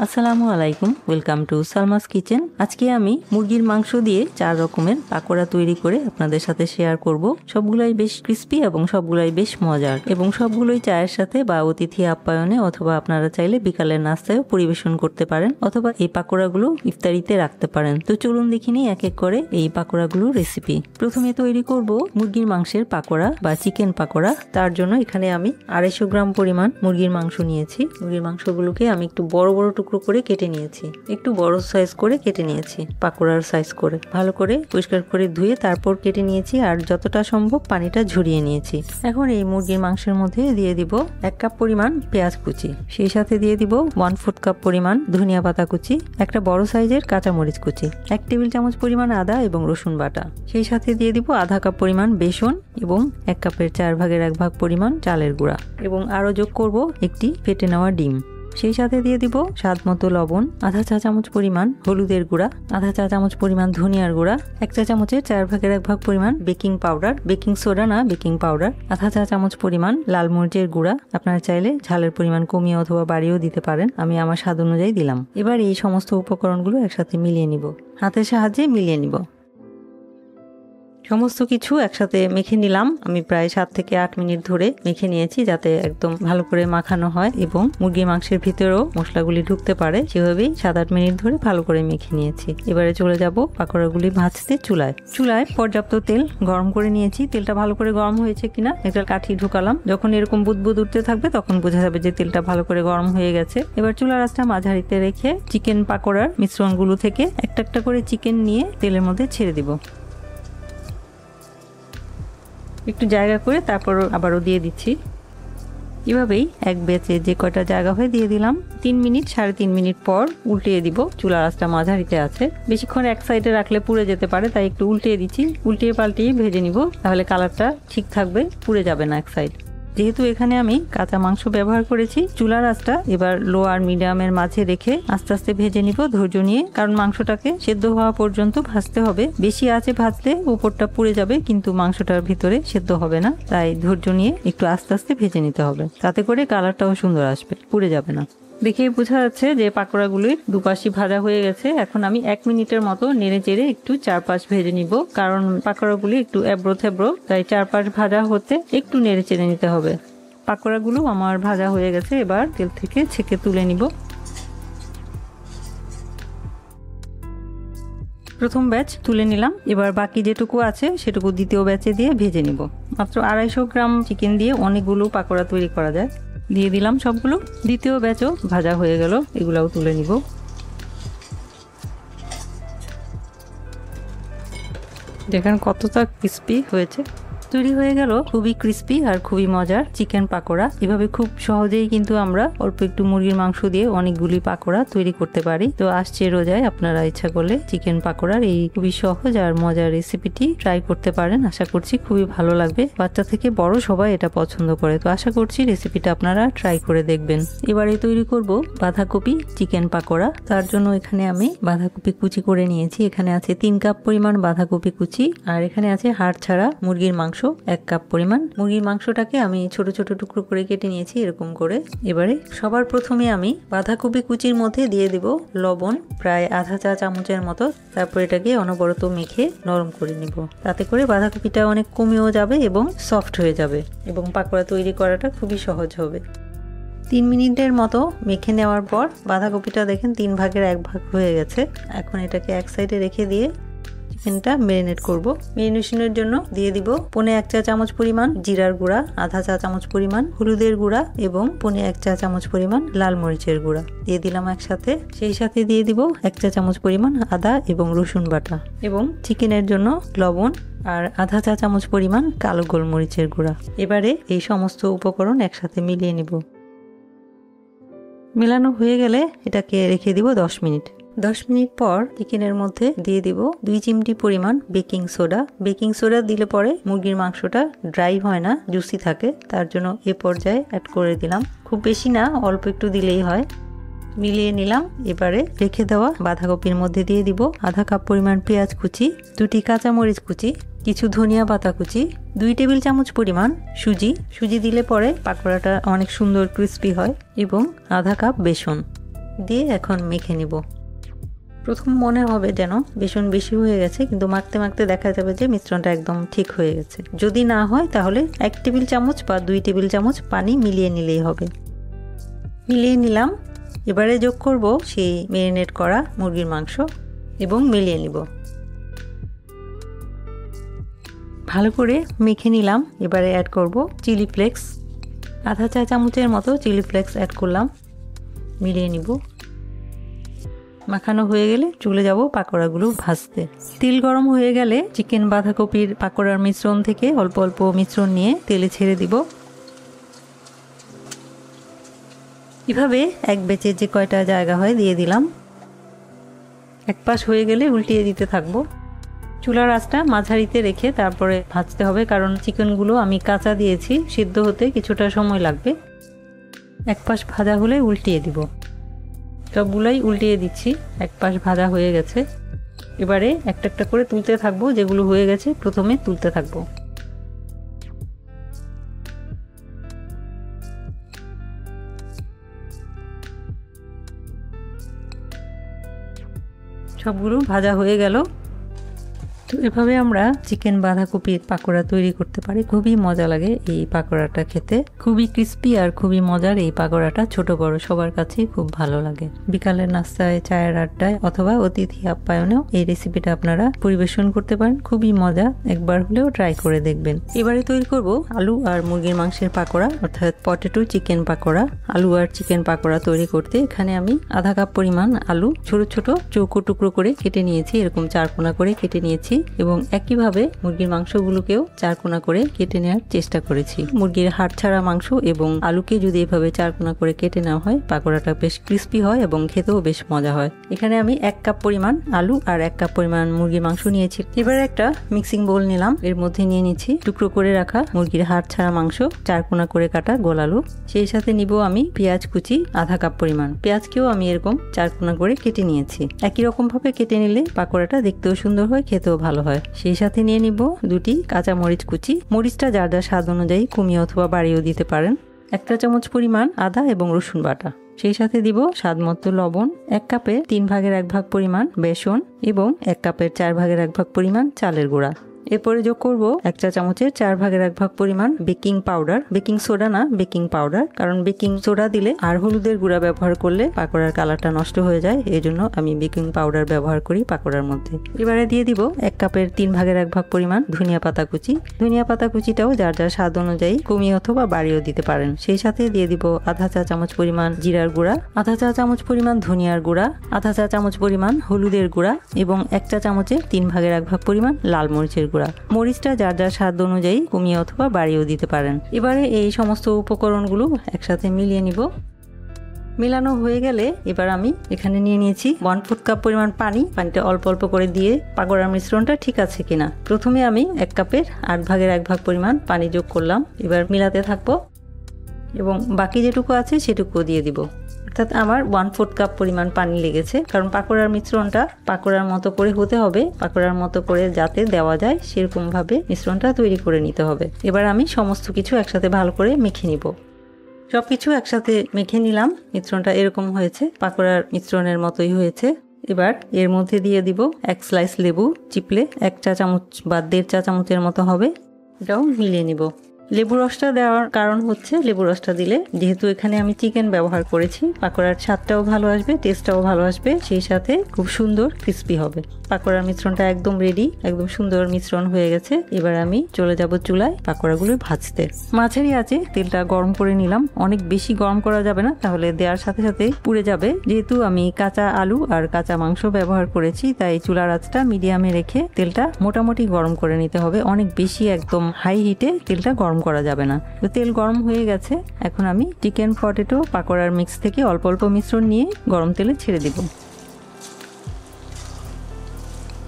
আসসালামু আলাইকুম, welcome to Salma's kitchen. আজকে আমি মুরগির মাংস দিয়ে 4 রকমের পাকোড়া তৈরি করে আপনাদের সাথে শেয়ার করব। সবগুলাই বেশ ক্রিস্পি এবং সবগুলাই বেশ মজার এবং সবগুলোই চায়ের সাথে বা অতিথি আপ্যায়নে অথবা আপনারা চাইলে বিকালের নাস্তায়ও পরিবেশন করতে পারেন অথবা এই পাকোড়াগুলো ইফতারিতে রাখতে পারেন। তো চলুন দেখি নিই এক এক করে এই পাকোড়াগুলোর রেসিপি। প্রথমে তৈরি করব মুরগির মাংসের পাকোড়া বা চিকেন পাকোড়া। তার জন্য এখানে আমি 250 গ্রাম পরিমাণ মুরগির মাংস নিয়েছি। মুরগির মাংসগুলোকে আমি একটু বড় বড় টুকরো করে কেটে নিয়েছি, একটু বড় সাইজ করে কেটে নিয়েছি, পাকোড়ার সাইজ করে ভালো করে পরিষ্কার করে ধুয়ে তারপর কেটে নিয়েছি আর যতটা সম্ভব পানিটা ঝরিয়ে নিয়েছি। এখন এই মুরগির মাংসের মধ্যে দিয়ে দিব 1 কাপ পরিমাণ পেঁয়াজ কুচি, সেই সাথে দিয়ে দিব 1/4 কাপ পরিমাণ ধনিয়া পাতা কুচি, একটা বড় সাইজের কাঁচামরিচ কুচি, 1 টেবিল চামচ পরিমাণ আদা এবং রসুন বাটা, সেই সাথে দিয়ে দিব আধা কাপ পরিমাণ বেসন এবং 1 কাপের 4 ভাগের 1 ভাগ পরিমাণ চালের গুঁড়া এবং আরো যোগ করব একটি ফেটে নেওয়া ডিম। সেই সাথে দিয়ে দিব স্বাদ মতো লবণ, আধা চা চামচ পরিমাণ হলুদের গুঁড়া, আধা চা চামচ পরিমাণ ধনিয়ার গুঁড়া, 1 চা চামচের 4 ভাগের 1 ভাগ পরিমাণ বেকিং পাউডার, বেকিং সোডা না বেকিং পাউডার, আধা চা চামচ পরিমাণ লাল মরিচের গুঁড়া। আপনারা চাইলে ঝালের পরিমাণ কমিয়ে অথবা বাড়িয়েও দিতে পারেন, আমি আমার স্বাদ অনুযায়ী দিলাম। এবার এই সমস্ত উপকরণগুলো একসাথে মিলিয়ে নিব, হাতের সাহায্যে মিলিয়ে নিব। সমস্ত কিছু একসাথে মেখে নিলাম। আমি প্রায় 7 থেকে 8 মিনিট ধরে মেখে নিয়েছি যাতে একদম ভালো করে মাখানো হয় এবং মুরগির মাংসের ভিতরেও মশলাগুলি ঢুকতে পারে, সেভাবেই 7-8 মিনিট ধরে ভালো করে মেখে নিয়েছি। এবারে চলে যাব পাকোড়াগুলি ভাজতে। চুলায় পর্যাপ্ত তেল গরম করে নিয়েছি। তেলটা ভালো করে গরম হয়েছে কিনা একটা কাঠি ঢুকালাম। যখন এরকম বুদবুদ উঠতে থাকবে তখন বোঝা যাবে যে তেলটা ভালো করে গরম হয়ে গেছে। এবার চুলার আঁচটা মাঝারিতে রেখে চিকেন পাকোড়ার মিশ্রণগুলো থেকে একটা একটা করে চিকেন নিয়ে তেলের মধ্যে ছেড়ে দিব। একটু জায়গা করে তারপর আবারও দিয়ে দিচ্ছি। এভাবেই এক ব্যাচে যে কয়টা জায়গা হয়ে দিয়ে দিলাম। 3 মিনিট 3.5 মিনিট পর উল্টিয়ে দিব। চুলার আঁচটা মাঝারিতে আছে, বেশিক্ষণ এক সাইডে রাখলে পুড়ে যেতে পারে, তাই একটু উল্টিয়ে দিচ্ছি। উল্টিয়ে পাল্টিয়ে ভেজে নিব, তাহলে কালারটা ঠিক থাকবে, পুড়ে যাবে না এক সাইড। যেহেতু এখানে আমি কাঁচা মাংস ব্যবহার করেছি, চুলার আঁচটা এবার লো আর মিডিয়ামের মাঝে রেখে আস্তে আস্তে ভেজে নিব ধৈর্য নিয়ে, কারণ মাংসটাকে সেদ্ধ হওয়া পর্যন্ত ভাজতে হবে। বেশি আঁচে ভাজলে উপরটা পুড়ে যাবে কিন্তু মাংসটার ভিতরে সেদ্ধ হবে না, তাই ধৈর্য নিয়ে একটু আস্তে আস্তে ভেজে নিতে হবে, তাতে করে কালারটাও সুন্দর আসবে, পুড়ে যাবে না। দেখেই বোঝা যাচ্ছে যে পাকোড়াগুলির দুপাশই ভাজা হয়ে গেছে। এখন আমি 1 মিনিটের মতো নেড়ে চেড়ে একটু 4-5 ভেজে নিব, কারণ পাকোড়াগুলি একটু এবড়ো থেবড়ো, তাই 4-5 ভাজা হতে একটু নেড়ে চেড়ে নিতে হবে। পাকোড়াগুলো আমার ভাজা হয়ে গেছে, এবার তেল থেকে ছেঁকে তুলে নিব। প্রথম ব্যাচ তুলে নিলাম, এবার বাকি যেটুকু আছে সেটুকু দ্বিতীয় ব্যাচে দিয়ে ভেজে নিব। মাত্র 250 গ্রাম চিকেন দিয়ে অনেকগুলো পাকোড়া তৈরি করা যায়। দিয়ে দিলাম সবগুলো। দ্বিতীয় ব্যাচও ভাজা হয়ে গেল, এগুলাও তুলে নিব। দেখেন কতটা ক্রিস্পি হয়েছে। তৈরি হয়ে গেল খুবই ক্রিস্পি আর খুবই মজার চিকেন পাকোড়া। এভাবে খুব সহজেই কিন্তু আমরা অল্প একটু মুরগির মাংস দিয়ে অনেকগুলি পাকোড়া তৈরি করতে পারি। তো আসছে রোজায় আপনারা ইচ্ছা করলে চিকেন পাকোড়ার এই খুবই সহজ আর মজার রেসিপিটি ট্রাই করতে পারেন। আশা করছি খুবই ভালো লাগবে, বাচ্চা থেকে বড় সবাই এটা পছন্দ করে। তো আশা করছি রেসিপিটা আপনারা ট্রাই করে দেখবেন। এবারে তৈরি করব বাঁধাকপি চিকেন পাকোড়া। তার জন্য এখানে আমি বাঁধাকপি কুচি করে নিয়েছি। এখানে আছে 3 কাপ পরিমাণ বাঁধাকপি কুচি আর এখানে আছে হাড় ছাড়া মুরগির মাংস 1 কাপ পরিমাণ। মুরগির মাংসটাকে আমি ছোট ছোট টুকরো করে কেটে নিয়েছি এরকম করে। এবারে সবার প্রথমে আমি বাঁধাকপি কুচির মধ্যে দিয়ে দিব লবণ প্রায় আধা চা চামচের মতো। তারপর এটাকে অনবরত মেখে নরম করে নিব, তাতে করে বাঁধাকপিটা অনেক কমেও যাবে এবং সফট হয়ে যাবে এবং পাকোড়া তৈরি করাটা খুবই সহজ হবে। 3 মিনিটের মতো মেখে নেওয়ার পর বাঁধাকপিটা দেখেন 3 ভাগের 1 ভাগ হয়ে গেছে। এখন এটাকে এক সাইডে রেখে দিয়ে চিকেনটা ম্যারিনেট করব। ম্যারিনেশনের জন্য দিয়ে দিব 1/4 চা চামচ পরিমাণ জিরার গুঁড়া, আধা চা চামচ পরিমাণ হলুদের গুঁড়া এবং 1/4 চা চামচ পরিমাণ লাল মরিচের গুঁড়া দিয়ে দিলাম একসাথে। সেই সাথে দিয়ে দিব 1 চা চামচ পরিমাণ আদা এবং রসুন বাটা এবং চিকেনের জন্য লবণ আর আধা চা চামচ পরিমাণ কালো গোলমরিচের গুঁড়া। এবারে এই সমস্ত উপকরণ একসাথে মিলিয়ে নিব। মেলানো হয়ে গেলে এটাকে রেখে দিব 10 মিনিট। 10 মিনিট পর চিকেনের মধ্যে দিয়ে দিব 2 চিমটি পরিমাণ বেকিং সোডা। বেকিং সোডা দিলে পরে মুরগির মাংসটা ড্রাই হয় না, জুসি থাকে, তার জন্য এ পর্যায়ে অ্যাড করে দিলাম। খুব বেশি না, অল্প একটু দিলেই হয়। মিলিয়ে নিলাম। এবারে রেখে দেওয়া বাঁধাকপির মধ্যে দিয়ে দিব আধা কাপ পরিমাণ পেঁয়াজ কুচি, 2টি কাঁচামরিচ কুচি, কিছু ধনিয়া পাতা কুচি, 2 টেবিল চামচ পরিমাণ সুজি দিলে পরে পাকোড়াটা অনেক সুন্দর ক্রিস্পি হয় এবং আধা কাপ বেসন। দিয়ে এখন মেখে নিব। প্রথম মনে হবে যেন বেসন বেশি হয়ে গেছে, কিন্তু মাখতে মাখতে দেখা যাবে যে মিশ্রণটা একদম ঠিক হয়ে গেছে। যদি না হয় তাহলে 1 টেবিল চামচ বা 2 টেবিল চামচ পানি মিলিয়ে নিলেই হবে। মিলিয়ে নিলাম। এবারে যোগ করব সেই ম্যারিনেট করা মুরগির মাংস এবং মিলিয়ে নিব। ভালো করে মেখে নিলাম। এবারে অ্যাড করব চিলি ফ্লেক্স, আধা চা চামচের মতো চিলি ফ্লেক্স অ্যাড করলাম। মিলিয়ে নিব। মাখানো হয়ে গেলে চলে যাব পাকোড়াগুলো ভাজতে। তেল গরম হয়ে গেলে চিকেন বাঁধাকপির পাকোড়ার মিশ্রণ থেকে অল্প অল্প মিশ্রণ নিয়ে তেলে ছেড়ে দিব। এভাবে এক ব্যাচে যে কয়টা জায়গা হয় দিয়ে দিলাম। এক পাশ হয়ে গেলে উল্টিয়ে দিতে থাকবো। চুলার আঁচটা মাঝারিতে রেখে তারপরে ভাজতে হবে, কারণ চিকেনগুলো আমি কাঁচা দিয়েছি, সিদ্ধ হতে কিছুটা সময় লাগবে। এক পাশ ভাজা হলে উল্টিয়ে দিব। সবগুলাই উল্টিয়ে দিচ্ছি। এক পাশ ভাজা হয়ে গেছে। এবারে একটা একটা করে তুলতে থাকবো। যেগুলো হয়ে গেছে প্রথমে তুলতে থাকবো। সবগুলো ভাজা হয়ে গেল। তো এভাবে আমরা চিকেন বাঁধাকপির পাকোড়া তৈরি করতে পারি। খুবই মজা লাগে এই পাকোড়াটা খেতে, খুবই ক্রিস্পি আর খুবই মজার। এই পাকোড়াটা ছোট বড় সবার কাছেই খুব ভালো লাগে। বিকালের নাস্তায়, চায়ের আড্ডায় অথবা অতিথি আপ্যায়নেও এই রেসিপিটা আপনারা পরিবেশন করতে পারেন। খুবই মজা, একবার হলেও ট্রাই করে দেখবেন। এবারে তৈরি করব আলু আর মুরগির মাংসের পাকোড়া, অর্থাৎ পটেটো চিকেন পাকোড়া। আলু আর চিকেন পাকোড়া তৈরি করতে এখানে আমি আধা কাপ পরিমাণ আলু ছোট ছোট চৌকো টুকরো করে কেটে নিয়েছি, এরকম 4 কোনা করে কেটে নিয়েছি। এবং একইভাবে মুরগির মাংসগুলোকেও 4 কোনা করে কেটে নেওয়ার চেষ্টা করেছি। মুরগির হাড় ছাড়া মাংস এবং আলুকে যদি এভাবে 4 কোনা করে কেটে নেওয়া হয়, পাকোড়াটা বেশ ক্রিস্পি হয় এবং খেতেও বেশ মজা হয়। এখানে আমি 1 কাপ পরিমাণ আলু আর 1 কাপ পরিমাণ মুরগির মাংস নিয়েছি। এবার একটা মিক্সিং বোল নিলাম। এর মধ্যে নিয়ে নিচ্ছি টুকরো করে রাখা মুরগির হাড় ছাড়া মাংস, 4 কোনা করে কাটা গোল আলু। সেই সাথে নিব আমি পেঁয়াজ কুচি আধা কাপ পরিমাণ। পেঁয়াজকেও আমি এরকম 4 কোনা করে কেটে নিয়েছি। একই রকম ভাবে কেটে নিলে পাকোড়াটা দেখতেও সুন্দর হয়, খেতেও ভালো হয়। সেই সাথে নিয়ে নিব 2টি কাঁচা মরিচ কুচি। মরিচটা যার যার স্বাদ অনুযায়ী কমিয়ে অথবা বাড়িয়েও দিতে পারেন। 1 চা চামচ পরিমাণ আদা এবং রসুন বাটা। সেই সাথে দিব স্বাদ মতো লবণ, 1 কাপের 3 ভাগের 1 ভাগ পরিমাণ বেসন এবং 1 কাপের 4 ভাগের 1 ভাগ পরিমাণ চালের গুঁড়া। এরপরে যোগ করব 1 চা চামচের 4 ভাগের 1 ভাগ পরিমাণ বেকিং পাউডার। বেকিং সোডা না, বেকিং পাউডার, কারণ বেকিং সোডা দিলে আর হলুদের গুঁড়া ব্যবহার করলে পাকোড়ার কালারটা নষ্ট হয়ে যায়। এই জন্য আমি বেকিং পাউডার ব্যবহার করি পাকোড়ার মধ্যে। এবারে দিয়ে দিব 1 কাপের 3 ভাগের 1 ভাগ পরিমাণ ধনিয়া পাতা কুচি। ধনিয়া পাতা কুচিটাও যার যার স্বাদ অনুযায়ী কমিয়ে অথবা বাড়িয়েও দিতে পারেন। সেই সাথে দিয়ে দিব আধা চা চামচ পরিমাণ জিরার গুঁড়া, আধা চা চামচ পরিমাণ ধনিয়ার গুঁড়া, আধা চা চামচ পরিমাণ হলুদের গুঁড়া এবং 1 চা চামচের 3 ভাগের 1 ভাগ পরিমাণ লাল মরিচের গুঁড়া। মরিচটা যার যার স্বাদ অনুযায়ী কমিয়ে অথবা বাড়িয়েও দিতে পারেন। এবারে এই সমস্ত উপকরণগুলো একসাথে মিলিয়ে নিব। মেলানো হয়ে গেলে এবার আমি এখানে নিয়ে নিয়েছি 1/4 কাপ পরিমাণ পানি। পানিটা অল্প অল্প করে দিয়ে পাকোড়ার মিশ্রণটা ঠিক আছে কিনা। প্রথমে আমি 1 কাপের 8 ভাগের 1 ভাগ পরিমাণ পানি যোগ করলাম। এবার মিলাতে থাকবো এবং বাকি যেটুকু আছে সেটুকু দিয়ে দিব। অর্থাৎ আমার 1/4 কাপ পরিমাণ পানি লেগেছে, কারণ পাকোড়ার মিশ্রণটা পাকোড়ার মতো করে হতে হবে। পাকোড়ার মতো করে যাতে দেওয়া যায় সেরকম ভাবে মিশ্রণটা তৈরি করে নিতে হবে। এবার আমি সমস্ত কিছু একসাথে ভালো করে মেখে নিব। সবকিছু একসাথে মেখে নিলাম। মিশ্রণটা এরকম হয়েছে, পাকোড়ার মিশ্রণের মতোই হয়েছে। এবার এর মধ্যে দিয়ে দিব 1 স্লাইস লেবু চিপলে 1 চা চামচ বা 1.5 চা চামচের মতো হবে। এটাও মিলিয়ে নিব। লেবু রসটা দেওয়ার কারণ হচ্ছে, লেবু রসটা দিলে যেহেতু এখানে আমি চিকেন ব্যবহার করেছি, পাকোড়ার স্বাদটাও ভালো আসবে, টেস্টটাও ভালো আসবে, সেই সাথে খুব সুন্দর ক্রিস্পি হবে। পাকোড়ার মিশ্রণটা একদম রেডি, একদম সুন্দর মিশ্রণ হয়ে গেছে। এবার আমি চলে যাব চুলায় পাকোড়াগুলো ভাজতে। মাঝারি আঁচে তেলটা গরম করে নিলাম। অনেক বেশি গরম করা যাবে না, তাহলে দেওয়ার সাথে সাথে পুড়ে যাবে। যেহেতু আমি কাঁচা আলু আর কাঁচা মাংস ব্যবহার করেছি, তাই চুলার আঁচটা মিডিয়ামে রেখে তেলটা মোটামুটি গরম করে নিতে হবে। অনেক বেশি একদম হাই হিটে তেলটা গরম করা যাবে না। তো তেল গরম হয়ে গেছে। এখন আমি চিকেন পটেটো পাকোড়ার মিক্স থেকে অল্প অল্প মিশ্রণ নিয়ে গরম তেলে ছেড়ে দিব।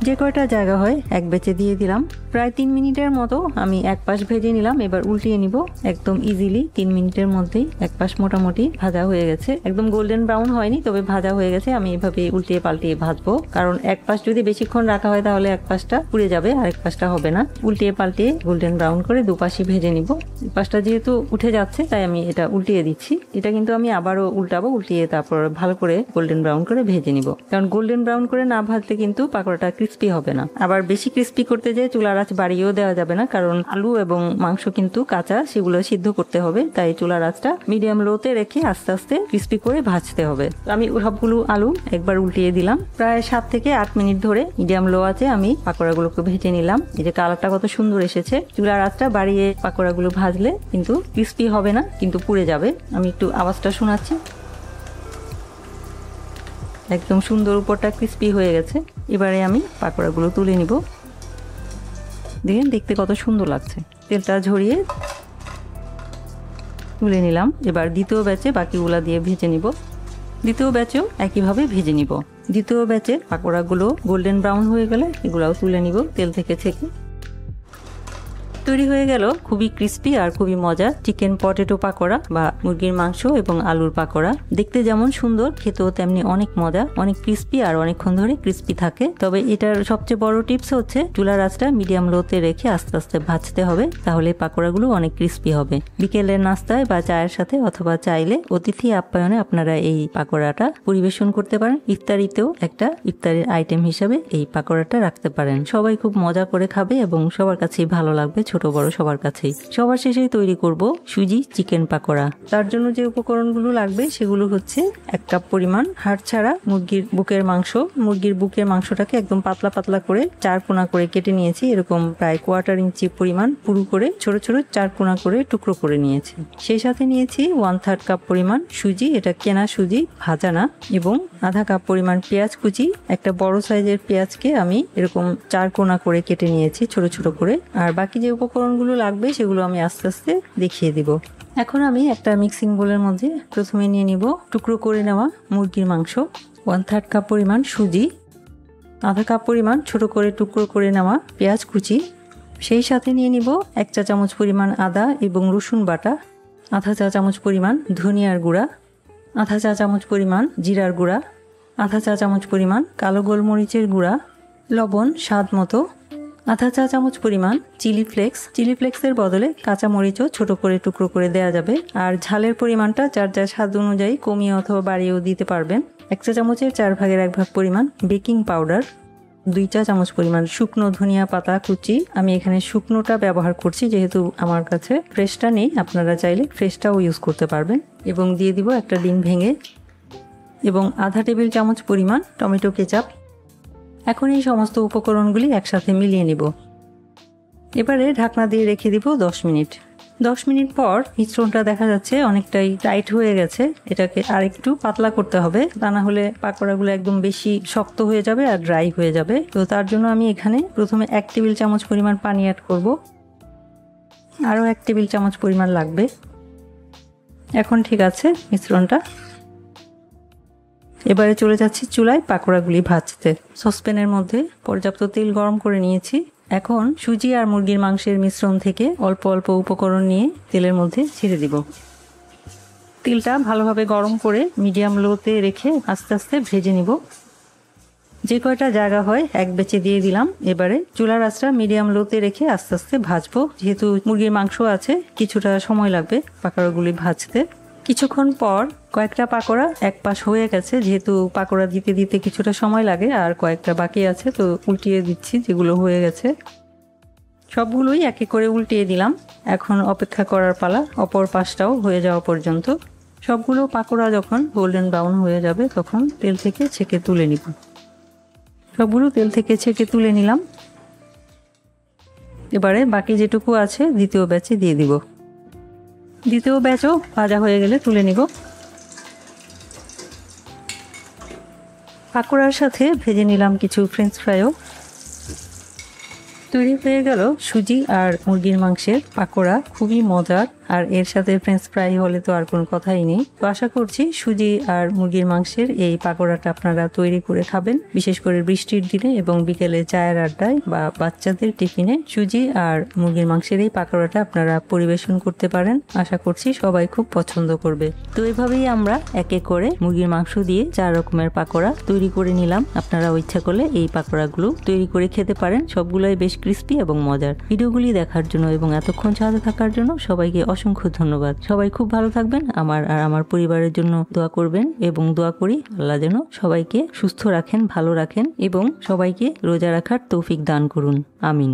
যে কয়টা জায়গা হয় এক বেচে দিয়ে দিলাম। প্রায় 3 মিনিটের মতো আমি এক পাশ ভেজে নিলাম। এবার উল্টিয়ে নিব। একদম ইজিলি 3 মিনিটের মধ্যেই এক পাশ মোটামুটি ভাজা হয়ে গেছে। একদম গোল্ডেন ব্রাউন হয়নি, তবে ভাজা হয়ে গেছে। আমি এভাবে উল্টিয়ে পাল্টিয়ে ভাজবো, কারণ এক পাশ যদি বেশিক্ষণ রাখা হয় তাহলে এক পাশটা পুড়ে যাবে আর এক পাশটা হবে না। উল্টিয়ে পাল্টিয়ে গোল্ডেন ব্রাউন করে দুপাশই ভেজে নিব। পাশটা যেহেতু উঠে যাচ্ছে তাই আমি এটা উল্টিয়ে দিচ্ছি। এটা কিন্তু আমি আবারও উল্টাবো, উল্টিয়ে তারপর ভালো করে গোল্ডেন ব্রাউন করে ভেজে নিব, কারণ গোল্ডেন ব্রাউন করে না ভাজলে কিন্তু পাকোড়াটা ক্রিস্পি হবে না। আবার বেশি ক্রিস্পি করতে যেয়ে চুলার আঁচ বাড়িয়েও দেওয়া যাবে না, কারণ আলু এবং মাংস কিন্তু কাঁচা, সেগুলো সিদ্ধ করতে হবে। তাই চুলার আঁচটা মিডিয়াম লোতে রেখে আস্তে আস্তে ক্রিস্পি করে ভাজতে হবে। আমি সবগুলো আলু একবার উল্টিয়ে দিলাম। প্রায় 7 থেকে 8 মিনিট ধরে মিডিয়াম লো আছে আমি পাকোড়াগুলোকে ভেজে নিলাম। এই যে কালারটা কত সুন্দর এসেছে। চুলার আঁচটা বাড়িয়ে পাকোড়াগুলো ভাজলে কিন্তু ক্রিস্পি হবে না, কিন্তু পুড়ে যাবে। আমি একটু আওয়াজটা শোনাচ্ছি। একদম সুন্দর উপরটা ক্রিস্পি হয়ে গেছে। এবারে আমি পাকোড়াগুলো তুলে নিব। দেখেন দেখতে কত সুন্দর লাগছে। তেলটা ঝরিয়ে তুলে নিলাম। এবার দ্বিতীয় ব্যাচে বাকিগুলা দিয়ে ভেজে নিব। দ্বিতীয় ব্যাচেও একইভাবে ভেজে নিব। দ্বিতীয় ব্যাচের পাকোড়াগুলো গোল্ডেন ব্রাউন হয়ে গেলে এগুলাও তুলে নিব তেল থেকে ছেঁকে। তৈরি হয়ে গেল খুবই ক্রিস্পি আর খুবই মজার চিকেন পটেটো পাকোড়া বা মুরগির মাংস এবং আলুর পাকোড়া। দেখতে যেমন সুন্দর, খেতেও তেমনি অনেক মজা, অনেক ক্রিস্পি আর অনেকক্ষণ ধরে ক্রিস্পি থাকে। তবে এটার সবচেয়ে বড় টিপস হচ্ছে চুলার আঁচটা মিডিয়াম লোতে রেখে আস্তে আস্তে ভাজতে হবে, তাহলে পাকোড়াগুলো অনেক ক্রিস্পি হবে। বিকেলের নাস্তায় বা চায়ের সাথে অথবা চাইলে অতিথি আপ্যায়নে আপনারা এই পাকোড়াটা পরিবেশন করতে পারেন। ইফতারিতেও একটা ইফতারের আইটেম হিসাবে এই পাকোড়াটা রাখতে পারেন। সবাই খুব মজা করে খাবে এবং সবার কাছেই ভালো লাগবে, ছোট বড় সবার কাছেই। সবার শেষেই তৈরি করব সুজি চিকেন পাকোড়া। তার জন্য যে উপকরণগুলো লাগবে সেগুলো হচ্ছে 1 কাপ পরিমাণ হাড় ছাড়া মুরগির বুকের মাংস। মুরগির বুকের মাংসটাকে একদম পাতলা পাতলা করে 4 কোনা করে কেটে নিয়েছি। এরকম প্রায় 1/4 ইঞ্চি পরিমাণ পুরু করে ছোট ছোট 4 কোনা করে টুকরো করে নিয়েছি। সেই সাথে নিয়েছি 1/3 কাপ পরিমাণ সুজি, এটা কেনা সুজি, ভাজা না, এবং আধা কাপ পরিমাণ পেঁয়াজ কুচি। একটা বড় সাইজের পেঁয়াজকে আমি এরকম 4 কোনা করে কেটে নিয়েছি ছোট ছোট করে। আর বাকি যে উপকরণগুলো লাগবে সেগুলো আমি আস্তে আস্তে দেখিয়ে দিব। এখন আমি একটা মিক্সিং বোলের মধ্যে প্রথমে নিয়ে নিব টুকরো করে নেওয়া মুরগির মাংস, 1/3 কাপ পরিমাণ সুজি, আধা কাপ পরিমাণ ছোট করে টুকরো করে নেওয়া পেঁয়াজ কুচি, সেই সাথে নিয়ে নিব 1 চা চামচ পরিমাণ আদা এবং রসুন বাটা, আধা চা চামচ পরিমাণ ধনিয়ার গুঁড়া, আধা চা চামচ পরিমাণ জিরার গুঁড়া, আধা চা চামচ পরিমাণ কালো গোলমরিচের গুঁড়া, লবণ স্বাদ মতো, আধা চা চামচ পরিমাণ চিলি ফ্লেক্স। চিলি ফ্লেক্সের বদলে কাঁচা মরিচও ছোট করে টুকরো করে দেওয়া যাবে। আর ঝালের পরিমাণটা যার যার স্বাদ অনুযায়ী কমিয়ে অথবা বাড়িয়েও দিতে পারবেন। 1 চা চামচের 4 ভাগের 1 ভাগ পরিমাণ বেকিং পাউডার, 2 চা চামচ পরিমাণ শুকনো ধনিয়া পাতা কুচি। আমি এখানে শুকনোটা ব্যবহার করছি যেহেতু আমার কাছে ফ্রেশটা নেই, আপনারা চাইলে ফ্রেশটাও ইউজ করতে পারবেন। এবং দিয়ে দিব একটা ডিম ভেঙে, এবং আধা টেবিল চামচ পরিমাণ টমেটো কেচাপ। এখন এই সমস্ত উপকরণগুলি একসাথে মিলিয়ে নিব। এবারে ঢাকনা দিয়ে রেখে দিব 10 মিনিট। 10 মিনিট পর মিশ্রণটা দেখা যাচ্ছে অনেকটাই টাইট হয়ে গেছে। এটাকে আর একটু পাতলা করতে হবে, তা না হলে পাকোড়াগুলো একদম বেশি শক্ত হয়ে যাবে আর ড্রাই হয়ে যাবে। তো তার জন্য আমি এখানে প্রথমে 1 টেবিল চামচ পরিমাণ পানি অ্যাড করব। আরও 1 টেবিল চামচ পরিমাণ লাগবে। এখন ঠিক আছে মিশ্রণটা। এবারে চলে যাচ্ছি চুলায় পাকোড়াগুলি ভাজতে। সসপ্যানের মধ্যে পর্যাপ্ত তেল গরম করে নিয়েছি। এখন সুজি আর মুরগির মাংসের মিশ্রণ থেকে অল্প অল্প উপকরণ নিয়ে তেলের মধ্যে ছেড়ে দিব। তেলটা ভালোভাবে গরম করে মিডিয়াম লোতে রেখে আস্তে আস্তে ভেজে নিব। যে কয়টা জায়গা হয় এক বেচে দিয়ে দিলাম। এবারে চুলার আঁচটা মিডিয়াম লোতে রেখে আস্তে আস্তে ভাজবো। যেহেতু মুরগির মাংস আছে কিছুটা সময় লাগবে পাকোড়াগুলি ভাজতে। কিছুক্ষণ পর কয়েকটা পাকোড়া এক পাশ হয়ে গেছে, যেহেতু পাকোড়া দিতে দিতে কিছুটা সময় লাগে আর কয়েকটা বাকি আছে, তো উল্টিয়ে দিচ্ছি যেগুলো হয়ে গেছে। সবগুলোই একে করে উল্টিয়ে দিলাম। এখন অপেক্ষা করার পালা অপর পাশটাও হয়ে যাওয়া পর্যন্ত। সবগুলো পাকোড়া যখন গোল্ডেন ব্রাউন হয়ে যাবে তখন তেল থেকে ছেঁকে তুলে নিব। সবগুলো তেল থেকে ছেঁকে তুলে নিলাম। এবারে বাকি যেটুকু আছে দ্বিতীয় ব্যাচে দিয়ে দিব। দ্বিতীয় ব্যাচও ভাজা হয়ে গেলে তুলে নিব। পাকোড়ার সাথে ভেজে নিলাম কিছু ফ্রেঞ্চ ফ্রাইও। তৈরি হয়ে গেল সুজি আর মুরগির মাংসের পাকোড়া। খুবই মজার আর এর সাথে ফ্রেঞ্চ ফ্রাই হলে তো আর কোনো কথাই নেই। তো আশা করছি সুজি আর মুরগির মাংসের এই পাকোড়াটা আপনারা তৈরি করে খাবেন, বিশেষ করে বৃষ্টির দিনে এবং বিকেলে চায়ের আড্ডায় বা বাচ্চাদের টিফিনে সুজি আর মুরগির মাংসের এই পাকোড়াটা আপনারা পরিবেশন করতে পারেন। আশা করছি সবাই খুব পছন্দ করবে। তো এভাবেই আমরা এক এক করে মুরগির মাংস দিয়ে 4 রকমের পাকোড়া তৈরি করে নিলাম। আপনারা ইচ্ছা করলে এই পাকোড়াগুলো তৈরি করে খেতে পারেন, সবগুলোই বেশ ক্রিস্পি এবং মজার। ভিডিওগুলি দেখার জন্য এবং এতক্ষণ সাথে থাকার জন্য সবাইকে অসংখ্য ধন্যবাদ। সবাই খুব ভালো থাকবেন, আমার আর আমার পরিবারের জন্য দোয়া করবেন এবং দোয়া করি আল্লাহ যেন সবাইকে সুস্থ রাখেন, ভালো রাখেন এবং সবাইকে রোজা রাখার তৌফিক দান করুন। আমিন।